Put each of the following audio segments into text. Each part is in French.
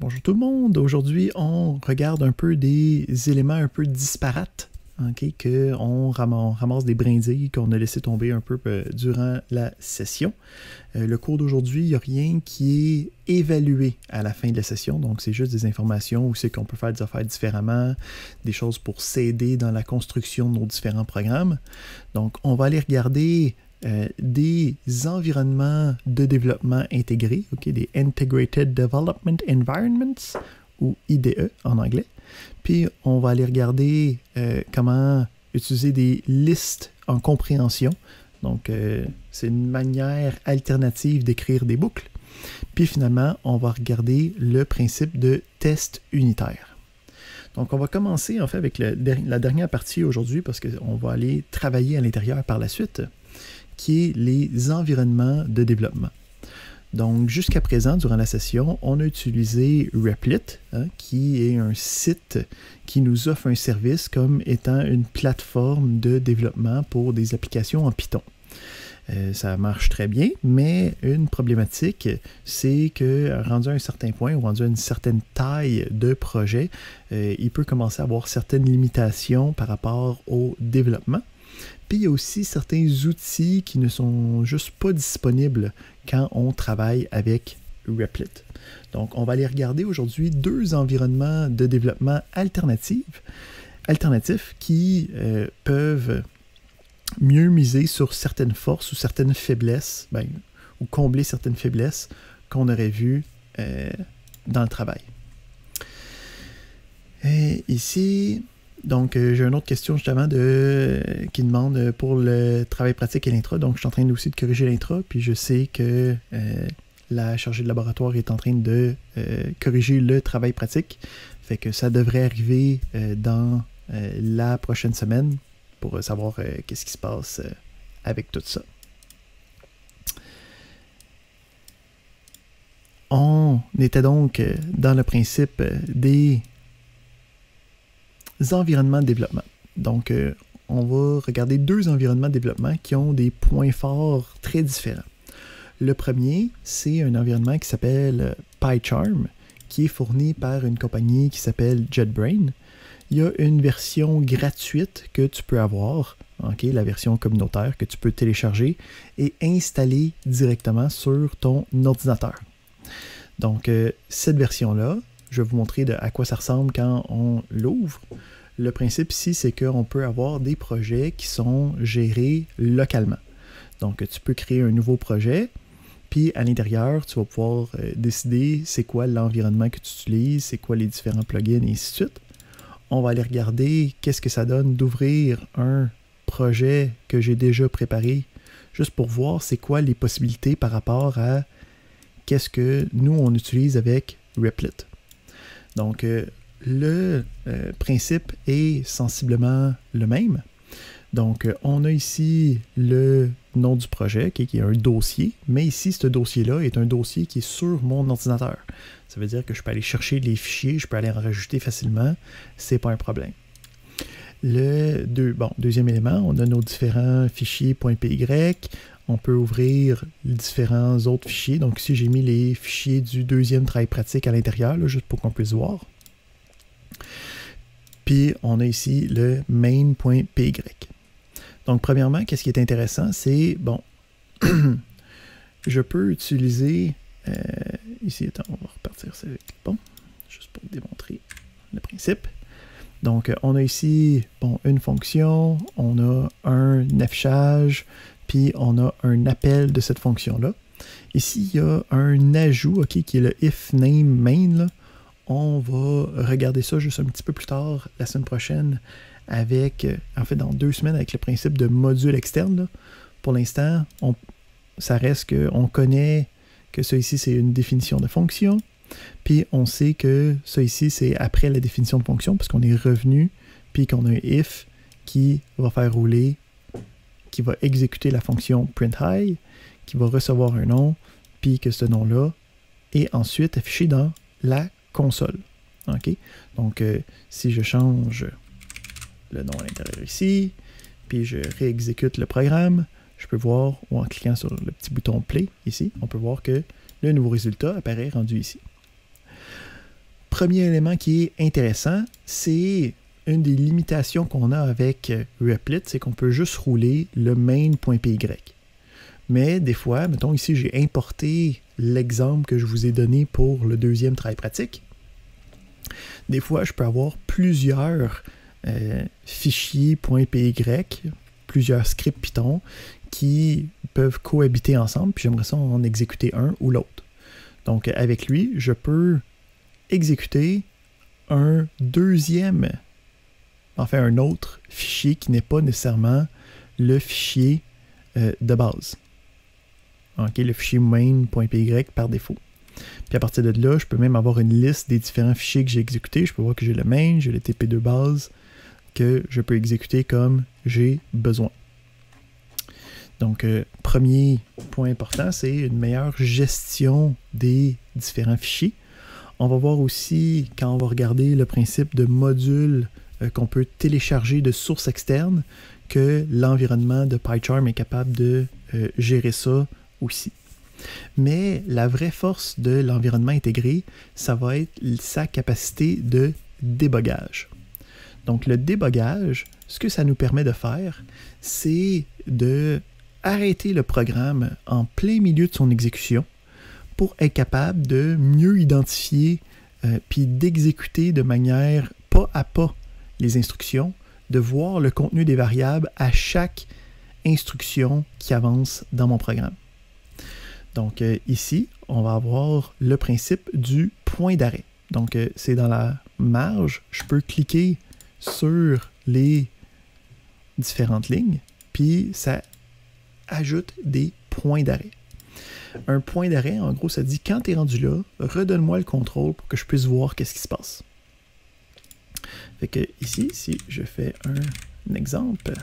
Bonjour tout le monde. Aujourd'hui, on regarde un peu des éléments un peu disparates, qu'on ramasse des brindilles qu'on a laissé tomber un peu durant la session. Le cours d'aujourd'hui, il n'y a rien qui est évalué à la fin de la session, donc c'est juste des informations où c'est qu'on peut faire des affaires différemment, des choses pour s'aider dans la construction de nos différents programmes. Donc, on va aller regarder des environnements de développement intégrés, des Integrated Development Environments, ou IDE en anglais. Puis on va aller regarder comment utiliser des listes en compréhension. Donc c'est une manière alternative d'écrire des boucles. Puis finalement, on va regarder le principe de test unitaire. Donc on va commencer en fait avec la dernière partie aujourd'hui parce qu'on va aller travailler à l'intérieur par la suite, qui est les environnements de développement. Donc, jusqu'à présent, durant la session, on a utilisé Replit, qui est un site qui nous offre un service comme étant une plateforme de développement pour des applications en Python. Ça marche très bien, mais une problématique, c'est que rendu à un certain point ou rendu à une certaine taille de projet, il peut commencer à avoir certaines limitations par rapport au développement. Puis il y a aussi certains outils qui ne sont juste pas disponibles quand on travaille avec Replit. Donc, on va aller regarder aujourd'hui deux environnements de développement alternatifs qui peuvent mieux miser sur certaines forces ou certaines faiblesses, ou combler certaines faiblesses qu'on aurait vues dans le travail. Et ici... Donc, j'ai une autre question justement qui demande pour le travail pratique et l'intra. Donc, je suis en train aussi de corriger l'intra, puis je sais que la chargée de laboratoire est en train de corriger le travail pratique. Fait que ça devrait arriver dans la prochaine semaine pour savoir qu'est-ce qui se passe avec tout ça. On était donc dans le principe des environnements de développement. Donc, on va regarder deux environnements de développement qui ont des points forts très différents. Le premier, c'est un environnement qui s'appelle PyCharm, qui est fourni par une compagnie qui s'appelle JetBrains. Il y a une version gratuite que tu peux avoir, la version communautaire que tu peux télécharger et installer directement sur ton ordinateur. Donc, cette version-là, je vais vous montrer à quoi ça ressemble quand on l'ouvre. Le principe ici, c'est qu'on peut avoir des projets qui sont gérés localement. Donc, tu peux créer un nouveau projet, puis à l'intérieur, tu vas pouvoir décider c'est quoi l'environnement que tu utilises, c'est quoi les différents plugins, et ainsi de suite. On va aller regarder qu'est-ce que ça donne d'ouvrir un projet que j'ai déjà préparé, juste pour voir c'est quoi les possibilités par rapport à qu'est-ce que nous, on utilise avec Replit. Donc, le principe est sensiblement le même. Donc, on a ici le nom du projet, qui est un dossier, mais ici, ce dossier-là est un dossier qui est sur mon ordinateur. Ça veut dire que je peux aller chercher les fichiers, je peux aller en rajouter facilement, c'est pas un problème. Deuxième élément, on a nos différents fichiers .py. On peut ouvrir les différents autres fichiers. Donc ici, j'ai mis les fichiers du deuxième travail pratique à l'intérieur, juste pour qu'on puisse voir. Puis, on a ici le main.py. Donc, premièrement, qu'est-ce qui est intéressant, c'est, je peux utiliser, ici, attends, on va repartir ça avec, juste pour démontrer le principe. Donc, on a ici, une fonction, on a un affichage, puis on a un appel de cette fonction-là. Ici, il y a un ajout, qui est le if name main, là. On va regarder ça juste un petit peu plus tard, la semaine prochaine, dans 2 semaines, avec le principe de module externe, là. Pour l'instant, ça reste qu'on connaît que ça ici, c'est une définition de fonction, puis on sait que ça ici, c'est après la définition de fonction, parce qu'on est revenu, puis qu'on a un if qui va faire rouler, qui va exécuter la fonction printHigh, qui va recevoir un nom, puis que ce nom-là est ensuite affiché dans la console. Donc, si je change le nom à l'intérieur ici, puis je réexécute le programme, je peux voir, ou en cliquant sur le petit bouton Play ici, on peut voir que le nouveau résultat apparaît rendu ici. premier élément qui est intéressant, c'est une des limitations qu'on a avec Replit, c'est qu'on peut juste rouler le main.py. Mais des fois, mettons ici, j'ai importé l'exemple que je vous ai donné pour le deuxième travail pratique. Des fois, je peux avoir plusieurs fichiers .py, plusieurs scripts Python qui peuvent cohabiter ensemble, puis j'aimerais ça en exécuter un ou l'autre. Donc, avec lui, je peux exécuter un autre fichier qui n'est pas nécessairement le fichier de base. Okay, le fichier main.py par défaut. Puis à partir de là, je peux même avoir une liste des différents fichiers que j'ai exécutés. Je peux voir que j'ai le main, j'ai le TP2 base, que je peux exécuter comme j'ai besoin. Donc, premier point important, c'est une meilleure gestion des différents fichiers. On va voir aussi, quand on va regarder le principe de module qu'on peut télécharger de sources externes, que l'environnement de PyCharm est capable de gérer ça aussi. Mais la vraie force de l'environnement intégré, ça va être sa capacité de débogage. Donc le débogage, ce que ça nous permet de faire, c'est de arrêter le programme en plein milieu de son exécution pour être capable de mieux identifier puis d'exécuter de manière pas à pas les instructions, de voir le contenu des variables à chaque instruction qui avance dans mon programme. Donc ici, on va avoir le principe du point d'arrêt. Donc c'est dans la marge, je peux cliquer sur les différentes lignes, puis ça ajoute des points d'arrêt. Un point d'arrêt, en gros, ça dit quand tu es rendu là, redonne-moi le contrôle pour que je puisse voir qu'est-ce qui se passe. Fait que ici, si je fais un exemple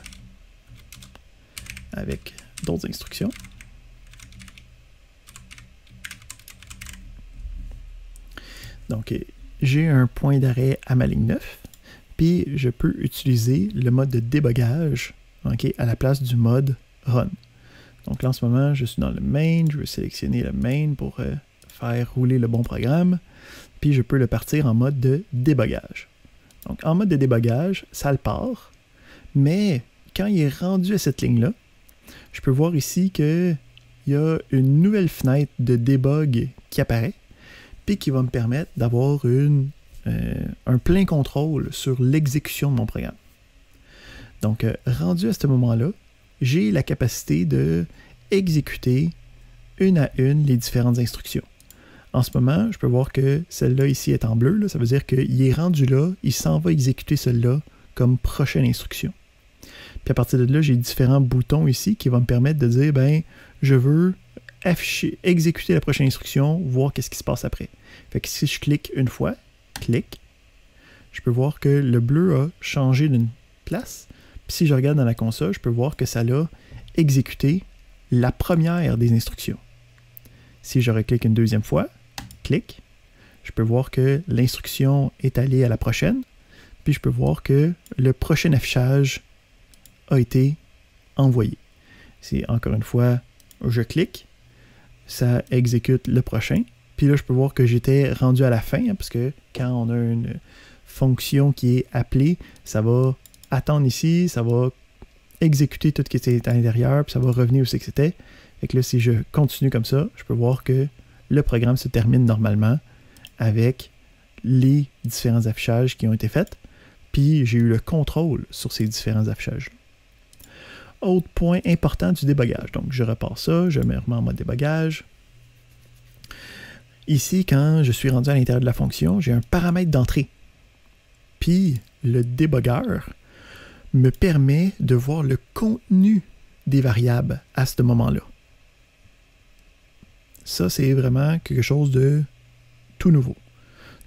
avec d'autres instructions, donc j'ai un point d'arrêt à ma ligne 9, puis je peux utiliser le mode de débogage à la place du mode run. Donc là en ce moment, je suis dans le main, je vais sélectionner le main pour faire rouler le bon programme, puis je peux le partir en mode de débogage. Donc en mode de débogage, ça le part, mais quand il est rendu à cette ligne-là, je peux voir ici qu'il y a une nouvelle fenêtre de debug qui apparaît, puis qui va me permettre d'avoir un plein contrôle sur l'exécution de mon programme. Donc, rendu à ce moment-là, j'ai la capacité de exécuter une à une les différentes instructions. En ce moment, je peux voir que celle-là ici est en bleu, là, ça veut dire qu'il est rendu là, il s'en va exécuter celle-là comme prochaine instruction. Puis à partir de là, j'ai différents boutons ici qui vont me permettre de dire, ben, je veux exécuter la prochaine instruction, voir qu'est-ce qui se passe après. Fait que si je clique une fois, je peux voir que le bleu a changé d'une place. Puis si je regarde dans la console, je peux voir que ça l'a exécuté la première des instructions. Si je reclique une deuxième fois, je peux voir que l'instruction est allée à la prochaine. Puis je peux voir que le prochain affichage a été envoyé. Si encore une fois, je clique, ça exécute le prochain. Puis là, je peux voir que j'étais rendu à la fin, parce que quand on a une fonction qui est appelée, ça va attendre ici, ça va exécuter tout ce qui était à l'intérieur, puis ça va revenir où c'est que c'était. Et que là, si je continue comme ça, je peux voir que le programme se termine normalement avec les différents affichages qui ont été faits. Puis j'ai eu le contrôle sur ces différents affichages. Autre point important du débogage. Donc je repars ça, je me remets en mode débogage. Ici, quand je suis rendu à l'intérieur de la fonction, j'ai un paramètre d'entrée. Puis le débogueur me permet de voir le contenu des variables à ce moment-là. Ça, c'est vraiment quelque chose de tout nouveau.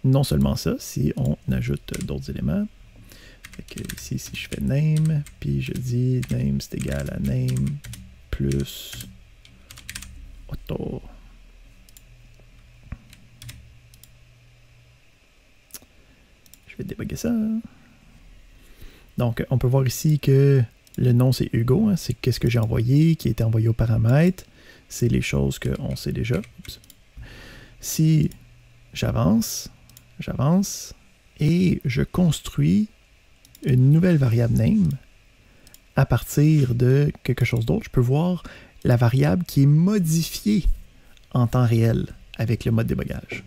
Non seulement ça, si on ajoute d'autres éléments. Fait que ici, si je fais name, puis je dis name c'est égal à name plus auto. Je vais débugger ça. Donc, on peut voir ici que le nom c'est Hugo, hein, c'est qu'est-ce que j'ai envoyé, qui a été envoyé au paramètre. C'est les choses qu'on sait déjà. Oups. Si j'avance, j'avance et je construis une nouvelle variable name à partir de quelque chose d'autre. Je peux voir la variable qui est modifiée en temps réel avec le mode débogage.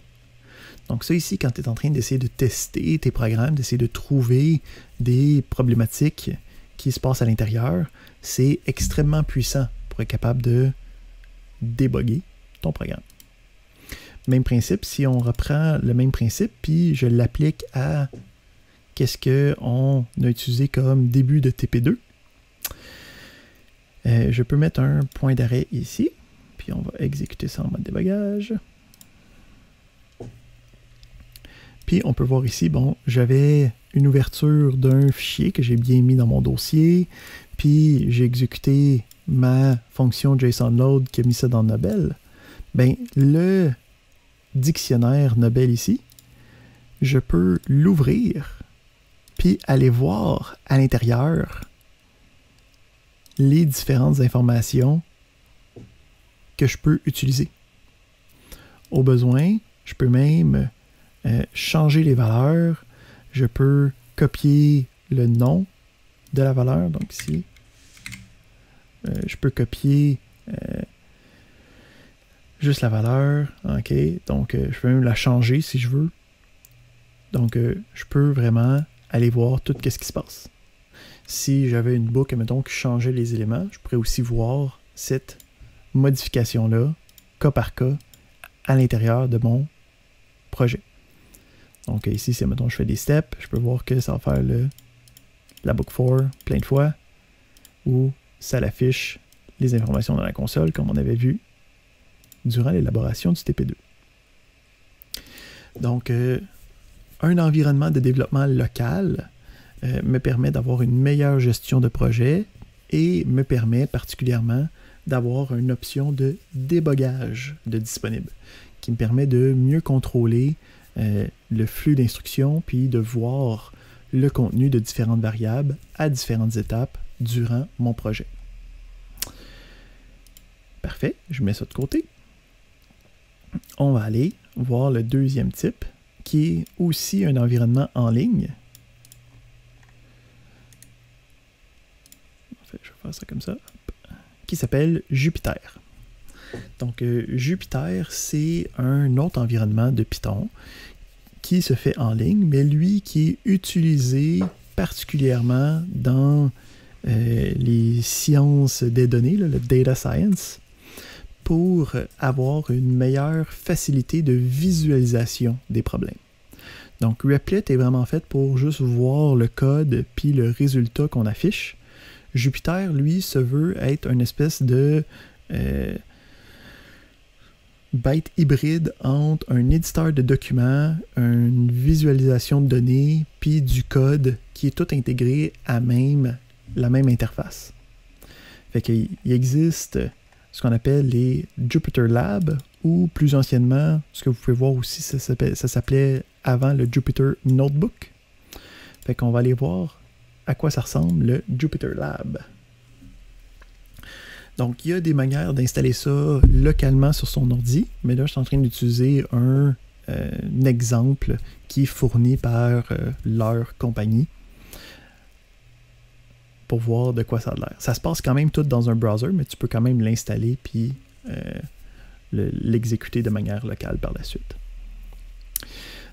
Donc ça ici, quand tu es en train d'essayer de tester tes programmes, d'essayer de trouver des problématiques qui se passent à l'intérieur, c'est extrêmement puissant pour être capable de déboguer ton programme. Même principe, si on reprend le même principe, puis je l'applique à qu'est-ce qu'on a utilisé comme début de TP2, je peux mettre un point d'arrêt ici, puis on va exécuter ça en mode débogage. Puis on peut voir ici, bon, j'avais une ouverture d'un fichier que j'ai bien mis dans mon dossier, puis j'ai exécuté ma fonction JSONLoad qui a mis ça dans Nobel. Ben, le dictionnaire Nobel ici, je peux l'ouvrir, puis aller voir à l'intérieur les différentes informations que je peux utiliser. Au besoin, je peux même changer les valeurs. Je peux copier le nom de la valeur. Donc ici, je peux copier juste la valeur. OK. Donc, je peux même la changer si je veux. Donc, je peux vraiment aller voir tout ce qui se passe. Si j'avais une boucle, mettons, qui changeait les éléments, je pourrais aussi voir cette modification-là, cas par cas, à l'intérieur de mon projet. Donc ici, si mettons je fais des steps, je peux voir que ça va faire la book for plein de fois, ou ça l'affiche les informations dans la console, comme on avait vu durant l'élaboration du TP2. Donc, un environnement de développement local me permet d'avoir une meilleure gestion de projet et me permet particulièrement d'avoir une option de débogage de disponible, qui me permet de mieux contrôler le flux d'instructions, puis de voir le contenu de différentes variables à différentes étapes durant mon projet. Parfait, je mets ça de côté. On va aller voir le deuxième type, qui est aussi un environnement en ligne. En fait, je vais faire ça comme ça. Qui s'appelle Jupyter. Donc, Jupyter, c'est un autre environnement de Python qui se fait en ligne, mais lui qui est utilisé particulièrement dans les sciences des données, là, le data science, pour avoir une meilleure facilité de visualisation des problèmes. Donc, Replit est vraiment fait pour juste voir le code puis le résultat qu'on affiche. Jupyter, lui, se veut être une espèce de byte hybride entre un éditeur de documents, une visualisation de données, puis du code qui est tout intégré à la même interface. Fait qu'il existe ce qu'on appelle les Jupyter Lab, ou plus anciennement, ce que vous pouvez voir aussi, ça s'appelait avant le Jupyter Notebook. Fait qu'on va aller voir à quoi ça ressemble le Jupyter Lab. Donc, il y a des manières d'installer ça localement sur son ordi, mais là, je suis en train d'utiliser un exemple qui est fourni par leur compagnie pour voir de quoi ça a l'air. Ça se passe quand même tout dans un browser, mais tu peux quand même l'installer puis l'exécuter de manière locale par la suite.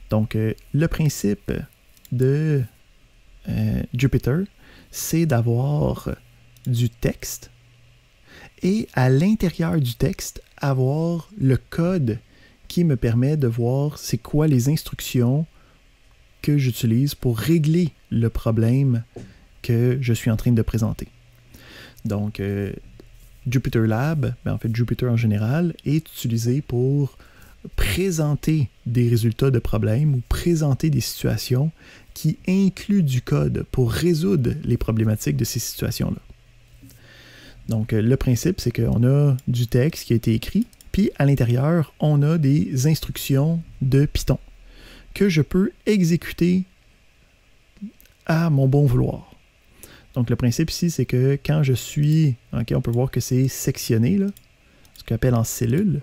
Donc, le principe de Jupyter, c'est d'avoir du texte et à l'intérieur du texte, avoir le code qui me permet de voir c'est quoi les instructions que j'utilise pour régler le problème que je suis en train de présenter. Donc, Jupyter Lab, en fait Jupyter en général, est utilisé pour présenter des résultats de problèmes ou présenter des situations qui incluent du code pour résoudre les problématiques de ces situations-là. Donc, le principe, c'est qu'on a du texte qui a été écrit, puis à l'intérieur, on a des instructions de Python que je peux exécuter à mon bon vouloir. Donc, le principe ici, c'est que quand je suis... OK, on peut voir que c'est sectionné, là, ce qu'on appelle en cellules.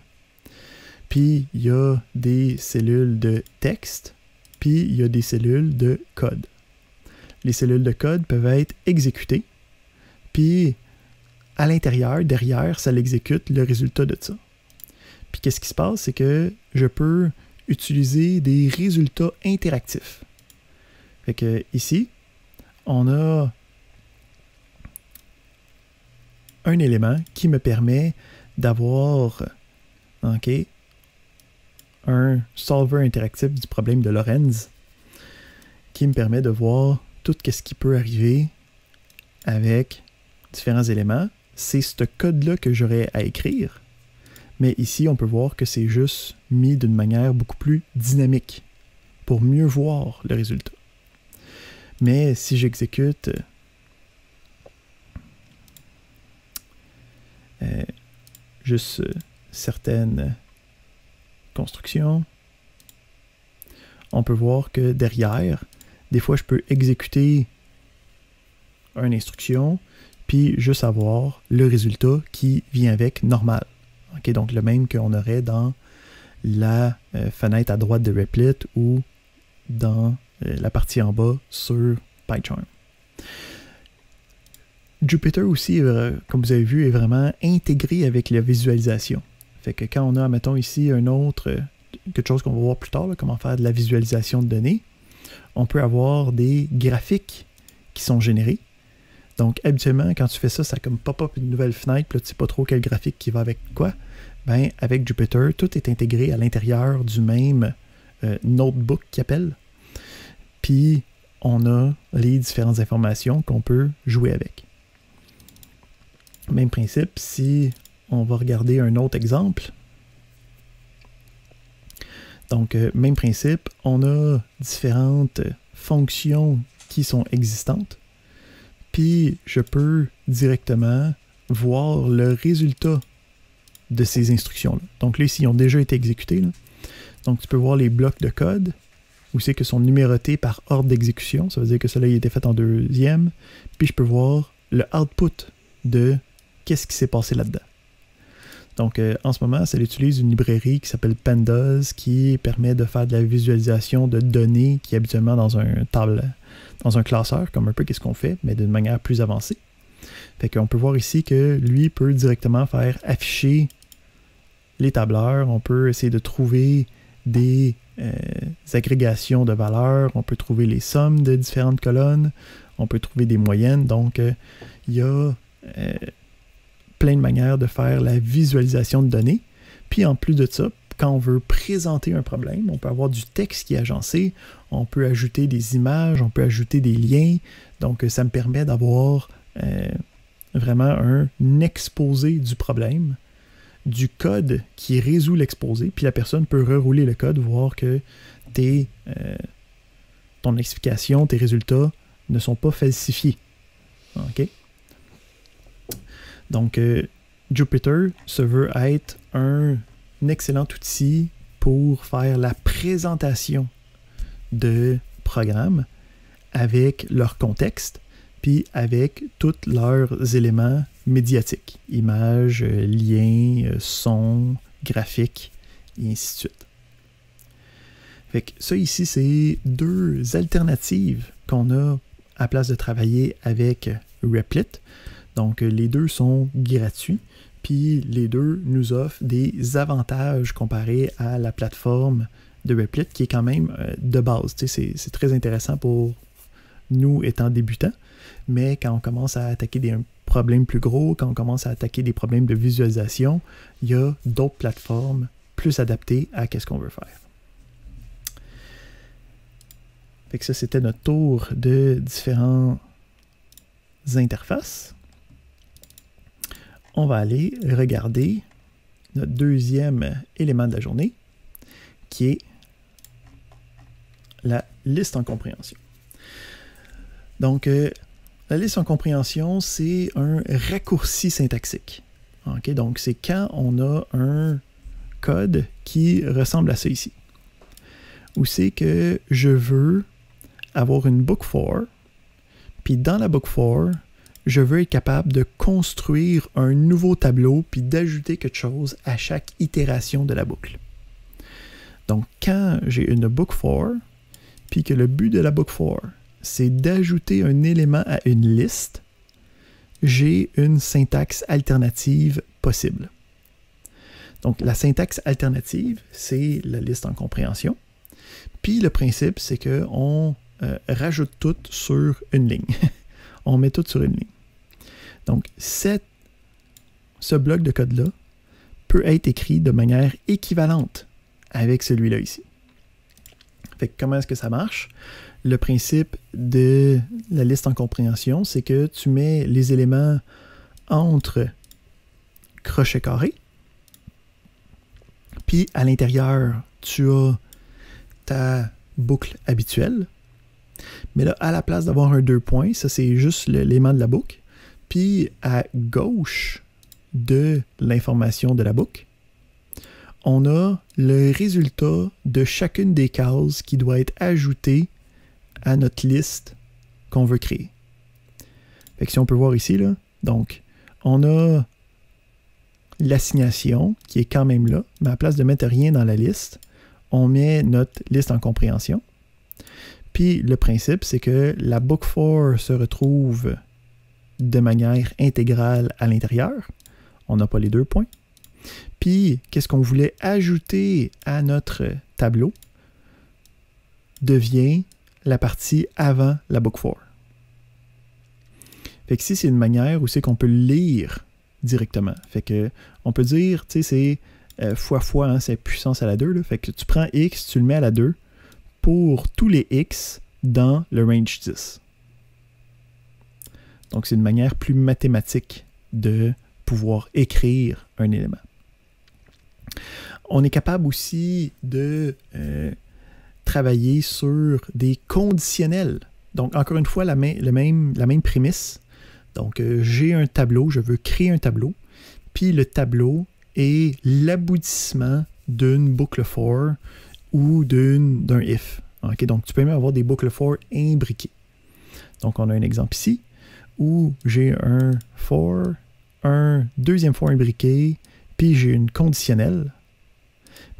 Puis, il y a des cellules de texte puis il y a des cellules de code. Les cellules de code peuvent être exécutées, puis à l'intérieur, derrière, ça l'exécute le résultat de ça. Puis qu'est-ce qui se passe, c'est que je peux utiliser des résultats interactifs. Fait que ici, on a un élément qui me permet d'avoir un solver interactif du problème de Lorenz qui me permet de voir tout ce qui peut arriver avec différents éléments. C'est ce code-là que j'aurais à écrire, mais ici, on peut voir que c'est juste mis d'une manière beaucoup plus dynamique pour mieux voir le résultat. Mais si j'exécute juste certaines constructions, on peut voir que derrière, des fois, je peux exécuter une instruction, puis juste avoir le résultat qui vient avec normal. Okay, donc le même qu'on aurait dans la fenêtre à droite de Replit ou dans la partie en bas sur PyCharm. Jupyter aussi, comme vous avez vu, est vraiment intégré avec la visualisation. Fait que quand on a, mettons ici, un autre, quelque chose qu'on va voir plus tard, là, comment faire de la visualisation de données, on peut avoir des graphiques qui sont générés. Donc, habituellement, quand tu fais ça, ça comme pop-up une nouvelle fenêtre, puis là, tu ne sais pas trop quel graphique qui va avec quoi. Ben, avec Jupyter, tout est intégré à l'intérieur du même notebook qu'il appelle. Puis, on a les différentes informations qu'on peut jouer avec. Même principe, si on va regarder un autre exemple. Donc, même principe, on a différentes fonctions qui sont existantes. Puis, je peux directement voir le résultat de ces instructions-là. Donc là, ici, ils ont déjà été exécutés. Là. Donc, tu peux voir les blocs de code, où c'est que sont numérotés par ordre d'exécution. Ça veut dire que cela a été fait en deuxième. Puis, je peux voir le output de qu'est-ce qui s'est passé là-dedans. Donc, en ce moment, ça utilise une librairie qui s'appelle Pandas, qui permet de faire de la visualisation de données qui est habituellement dans un dans un classeur, comme un peu qu'est-ce qu'on fait, mais d'une manière plus avancée. Fait qu'on peut voir ici que lui peut directement faire afficher les tableurs. On peut essayer de trouver des agrégations de valeurs. On peut trouver les sommes de différentes colonnes. On peut trouver des moyennes. Donc, il y a plein de manières de faire la visualisation de données. Puis, en plus de ça, quand on veut présenter un problème, on peut avoir du texte qui est agencé. On peut ajouter des images. On peut ajouter des liens. Donc, ça me permet d'avoir vraiment un exposé du problème, du code qui résout l'exposé, puis la personne peut rerouler le code, voir que ton explication, tes résultats ne sont pas falsifiés. OK? Donc, Jupyter se veut être un excellent outil pour faire la présentation de programmes avec leur contexte, puis avec tous leurs éléments médiatiques, images, liens, sons, graphiques, et ainsi de suite. Fait que ça ici, c'est deux alternatives qu'on a à place de travailler avec Replit. Donc, les deux sont gratuits, puis les deux nous offrent des avantages comparés à la plateforme de Replit, qui est quand même de base. C'est très intéressant pour nous étant débutants, mais quand on commence à attaquer des problèmes plus gros, quand on commence à attaquer des problèmes de visualisation, il y a d'autres plateformes plus adaptées à ce qu'on veut faire. Fait que ça, c'était notre tour de différentes interfaces. On va aller regarder notre deuxième élément de la journée, qui est la liste en compréhension. Donc, la liste en compréhension, c'est un raccourci syntaxique. Okay? Donc, c'est quand on a un code qui ressemble à ça ici. Où c'est que je veux avoir une book for, puis dans la book for, je veux être capable de construire un nouveau tableau puis d'ajouter quelque chose à chaque itération de la boucle. Donc, quand j'ai une book for, puis que le but de la book for, c'est d'ajouter un élément à une liste, j'ai une syntaxe alternative possible. Donc, la syntaxe alternative, c'est la liste en compréhension. Puis, le principe, c'est qu'on rajoute tout sur une ligne. On met tout sur une ligne. Donc, ce bloc de code-là peut être écrit de manière équivalente avec celui-là ici. Fait que comment est-ce que ça marche? Le principe de la liste en compréhension, c'est que tu mets les éléments entre crochets carrés, puis à l'intérieur, tu as ta boucle habituelle. Mais là, à la place d'avoir un 2 points, ça c'est juste l'élément de la boucle. Puis à gauche de l'information de la boucle, on a le résultat de chacune des cases qui doit être ajoutée à notre liste qu'on veut créer. Fait que si on peut voir ici, là, donc, on a l'assignation qui est quand même là, mais à la place de mettre rien dans la liste, on met notre liste en compréhension. Puis le principe, c'est que la book for se retrouve de manière intégrale à l'intérieur. On n'a pas les 2 points. Puis, qu'est-ce qu'on voulait ajouter à notre tableau devient la partie avant la book for. Fait que ici, c'est une manière où c'est qu'on peut lire directement. Fait que on peut dire, tu sais, c'est fois, hein, c'est puissance à la 2. Là. Fait que tu prends x, tu le mets à la 2 pour tous les x dans le range 10. Donc, c'est une manière plus mathématique de pouvoir écrire un élément. On est capable aussi de travailler sur des conditionnels. Donc, encore une fois, la même prémisse. Donc, j'ai un tableau, je veux créer un tableau, puis le tableau est l'aboutissement d'une boucle for ou d'un if. Okay? Donc, tu peux même avoir des boucles for imbriquées. Donc, on a un exemple ici où j'ai un for, un deuxième for imbriqué, puis j'ai une conditionnelle.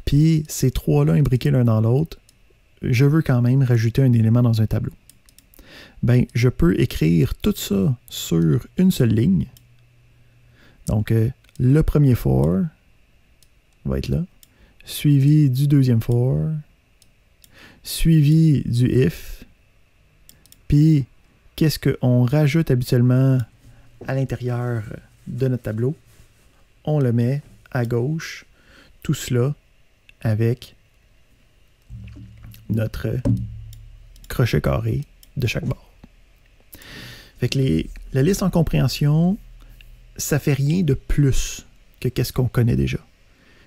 Puis ces trois-là imbriqués l'un dans l'autre, je veux quand même rajouter un élément dans un tableau. Ben, je peux écrire tout ça sur une seule ligne. Donc, le premier for va être là, suivi du deuxième for, suivi du if, puis qu'est-ce qu'on rajoute habituellement à l'intérieur de notre tableau? On le met à gauche, tout cela avec notre crochet carré de chaque bord. Fait que la liste en compréhension, ça fait rien de plus que qu'est-ce qu'on connaît déjà.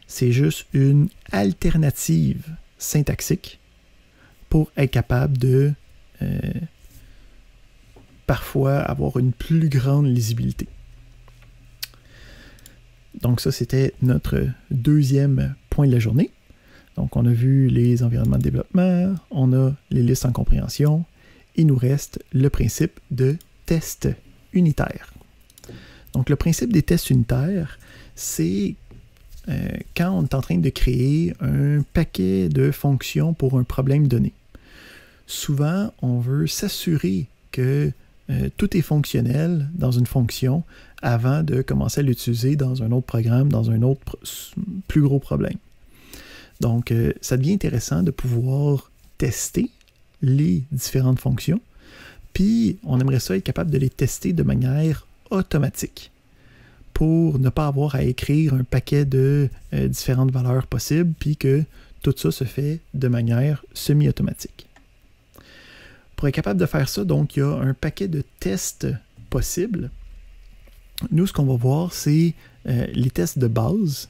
C'est juste une alternative syntaxique pour être capable de parfois avoir une plus grande lisibilité. Donc ça, c'était notre deuxième point de la journée. Donc on a vu les environnements de développement, on a les listes en compréhension, il nous reste le principe de test unitaire. Donc le principe des tests unitaires, c'est quand on est en train de créer un paquet de fonctions pour un problème donné. Souvent, on veut s'assurer que tout est fonctionnel dans une fonction avant de commencer à l'utiliser dans un autre programme, dans un autre plus gros problème. Donc, ça devient intéressant de pouvoir tester les différentes fonctions, puis on aimerait ça être capable de les tester de manière automatique pour ne pas avoir à écrire un paquet de différentes valeurs possibles, puis que tout ça se fait de manière semi-automatique. Pour être capable de faire ça, donc, il y a un paquet de tests possibles. Nous, ce qu'on va voir, c'est les tests de base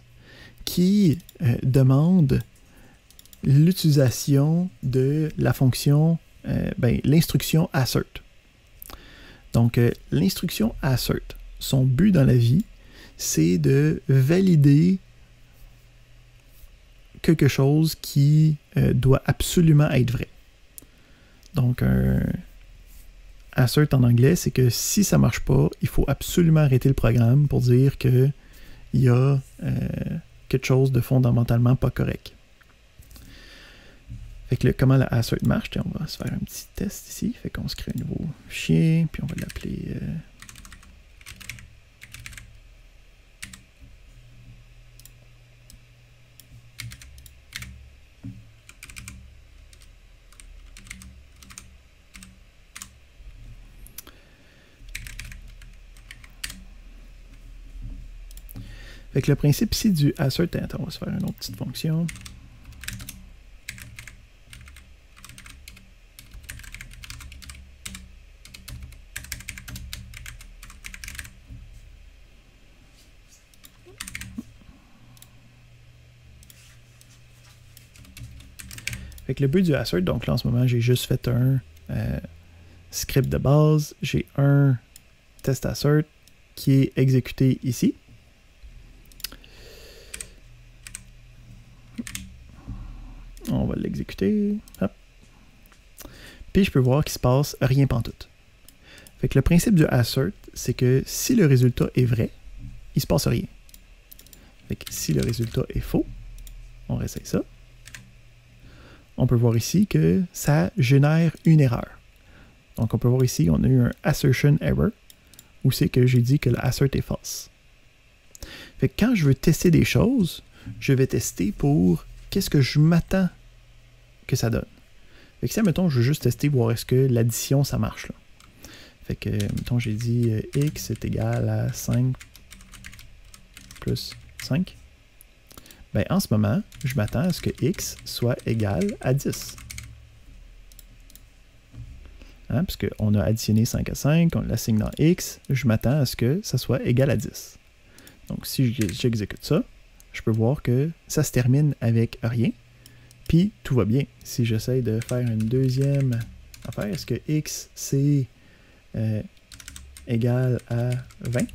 qui demandent l'utilisation de la fonction, l'instruction assert. Donc, l'instruction assert, son but dans la vie, c'est de valider quelque chose qui doit absolument être vrai. Donc, un assert en anglais, c'est que si ça ne marche pas, il faut absolument arrêter le programme pour dire qu'il y a quelque chose de fondamentalement pas correct. Fait que comment la assert marche, on va se faire un petit test ici. Fait qu'on se crée un nouveau fichier, puis on va l'appeler Fait que le principe ici du assert, attends, on va se faire une autre petite fonction. Fait que le but du assert, donc là en ce moment j'ai juste fait un script de base, j'ai un test assert qui est exécuté ici. On va l'exécuter. Hop. Puis je peux voir qu'il se passe rien pantoute. Fait que le principe du assert, c'est que si le résultat est vrai, il se passe rien. Fait que si le résultat est faux, on réessaye ça. On peut voir ici que ça génère une erreur. Donc on peut voir ici, on a eu un assertion error, où c'est que j'ai dit que l'assert est false. Fait que quand je veux tester des choses, je vais tester pour qu'est-ce que je m'attends que ça donne. Fait que si, mettons, je veux juste tester, voir est-ce que l'addition, ça marche. Là. Fait que, mettons, j'ai dit x est égal à 5 plus 5. Ben, en ce moment, je m'attends à ce que x soit égal à 10. Hein, parce qu'on a additionné 5 à 5, on l'assigne dans x, je m'attends à ce que ça soit égal à 10. Donc, si j'exécute ça, je peux voir que ça se termine avec rien, puis tout va bien. Si j'essaie de faire une deuxième affaire, est-ce que x c'est égal à 20?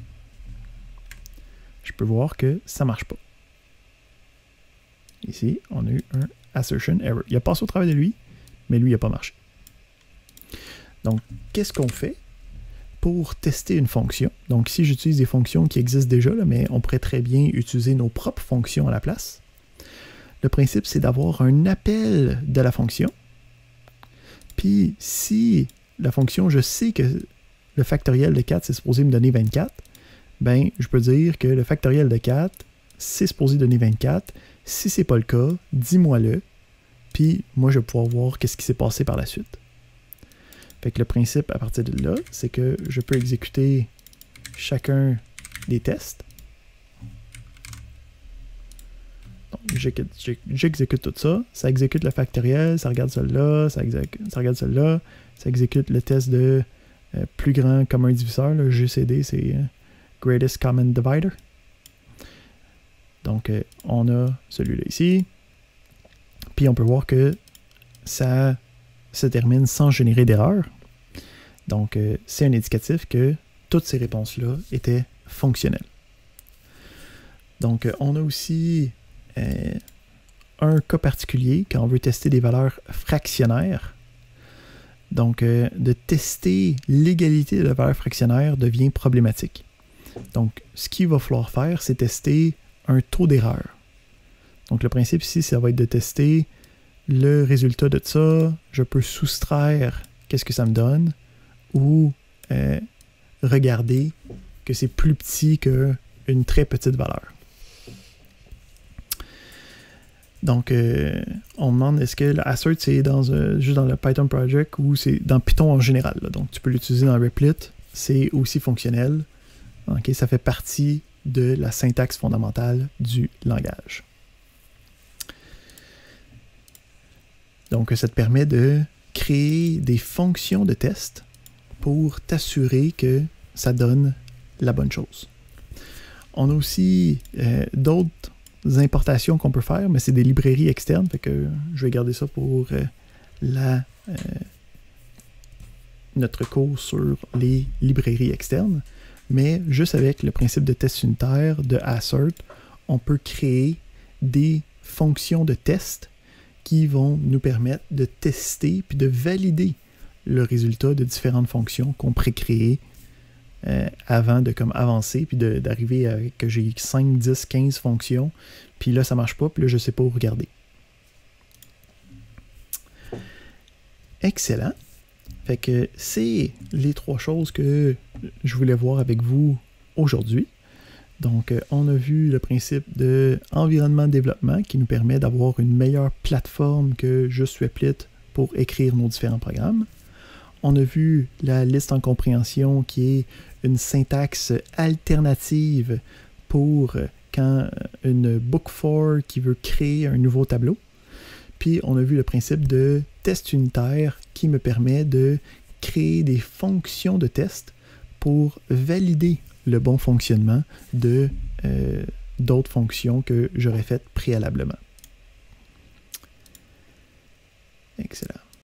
Je peux voir que ça ne marche pas. Ici, on a eu un assertion error. Il a passé au travers de lui, mais lui, il n'a pas marché. Donc, qu'est-ce qu'on fait pour tester une fonction? Donc, ici, j'utilise des fonctions qui existent déjà, là, mais on pourrait très bien utiliser nos propres fonctions à la place. Le principe, c'est d'avoir un appel de la fonction. Puis, si la fonction, je sais que le factoriel de 4, c'est supposé me donner 24, ben, je peux dire que le factoriel de 4, c'est supposé donner 24. Si ce n'est pas le cas, dis-moi-le. Puis, moi, je vais pouvoir voir qu'est-ce qui s'est passé par la suite. Fait que le principe, à partir de là, c'est que je peux exécuter chacun des tests. J'exécute tout ça, ça exécute le factoriel, ça regarde celui-là, ça regarde celui-là, ça exécute le test de plus grand commun diviseur, le GCD, c'est Greatest Common Divider. Donc, on a celui-là ici, puis on peut voir que ça se termine sans générer d'erreur. Donc, c'est un indicatif que toutes ces réponses-là étaient fonctionnelles. Donc, on a aussi un cas particulier quand on veut tester des valeurs fractionnaires. Donc, de tester l'égalité de la valeur fractionnaire devient problématique. Donc, ce qu'il va falloir faire, c'est tester un taux d'erreur. Donc, le principe ici, ça va être de tester le résultat de ça. Je peux soustraire qu'est-ce que ça me donne ou regarder que c'est plus petit qu'une très petite valeur. Donc, on demande est-ce que l'assert c'est juste dans le Python project ou c'est dans Python en général. Là. Donc, tu peux l'utiliser dans Replit. C'est aussi fonctionnel. Okay, ça fait partie de la syntaxe fondamentale du langage. Donc, ça te permet de créer des fonctions de test pour t'assurer que ça donne la bonne chose. On a aussi d'autres importations qu'on peut faire, mais c'est des librairies externes, fait que je vais garder ça pour notre cours sur les librairies externes. Mais juste avec le principe de test unitaire, de assert, on peut créer des fonctions de test qui vont nous permettre de tester puis de valider le résultat de différentes fonctions qu'on pré-créées avant de avancer puis d'arriver à que j'ai 5, 10, 15 fonctions puis là ça marche pas puis là je sais pas où regarder. Excellent. Fait que c'est les 3 choses que je voulais voir avec vous aujourd'hui. Donc, on a vu le principe de environnement de développement qui nous permet d'avoir une meilleure plateforme que juste Replit pour écrire nos différents programmes. On a vu la liste en compréhension qui est une syntaxe alternative pour quand une book4 qui veut créer un nouveau tableau. Puis on a vu le principe de test unitaire qui me permet de créer des fonctions de test pour valider le bon fonctionnement de d'autres fonctions que j'aurais faites préalablement. Excellent.